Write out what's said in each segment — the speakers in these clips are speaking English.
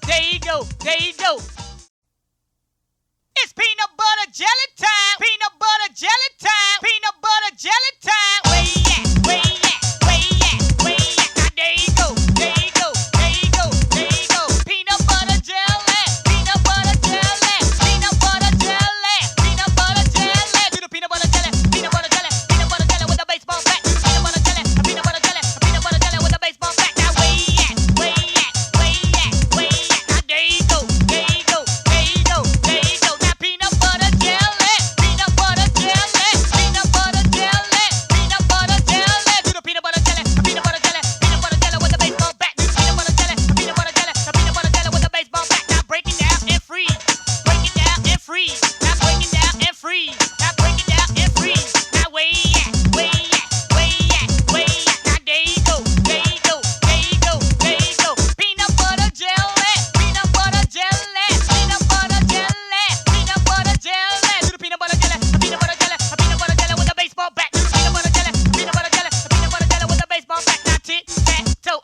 there you go, there you go. It's peanut butter jelly time. Peanut butter jelly time. Peanut butter jelly time. Where you at? Where you at? Where you at? Where you at? Now there you go. There you go. There you go. There you go. Peanut butter jelly. Peanut butter jelly. Peanut butter jelly. Peanut butter jelly. Do the peanut butter jelly. Peanut butter jelly. Peanut butter jelly with a baseball bat. Do the peanut butter jelly. Peanut butter jelly. Peanut butter jelly with a baseball bat. Now where you at? Where you at? Where you at? Where you at? Now there you go. There you go. There you go. There you go. Now peanut butter jelly. Peanut butter jelly. Peanut butter jelly. Peanut butter jelly. Do the peanut butter jelly. Peanut butter jelly. Peanut butter jelly with a baseball bat. Do the peanut butter jelly. Peanut butter jelly. Peanut butter jelly with a baseball bat. Now break it down and freeze. Break it down and freeze. Now break it down and freeze. Now break it down and freeze. Now where you at? Where you at? Where you at? Where you at? Now there you go. There you go. There you go. There you go. Peanut butter jelly. Peanut butter jelly. Peanut butter jelly. Peanut butter jelly. Do the peanut butter jelly. Peanut butter jelly. Peanut butter jelly with a baseball bat. Do the peanut butter jelly. Peanut butter jelly. Peanut butter jelly with a baseball bat. Now tic tac toe.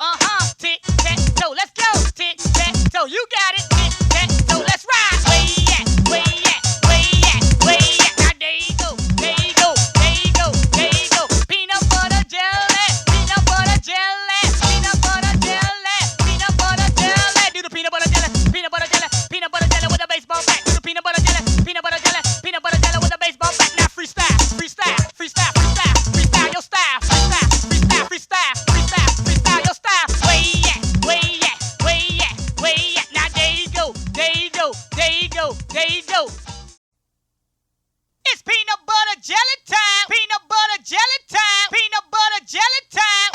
Tic tac toe. Let's go. Tic tac toe. You got it. Tic tac toe. Let's ride. Where you at? Where you at? Where you at? Where you at? Now there you go. There you go. There you go. There you go. Peanut butter jelly. Peanut butter jelly. Peanut butter jelly. Peanut butter jelly. Do the peanut butter jelly. Peanut butter jelly. Peanut butter jelly with a baseball bat. Do the peanut butter jelly. Peanut butter jelly. Peanut butter jelly with a baseball bat. Now freestyle. Freestyle. Freestyle. Freestyle. Freestyle your style. Freestyle. Freestyle. Freestyle. Freestyle. Freestyle your style. Where you at? Where you at? Where you at? Where you at? Now there you go. There you go. There you go. There you go. It's peanut butter jelly time. Peanut butter jelly time. Peanut butter jelly time.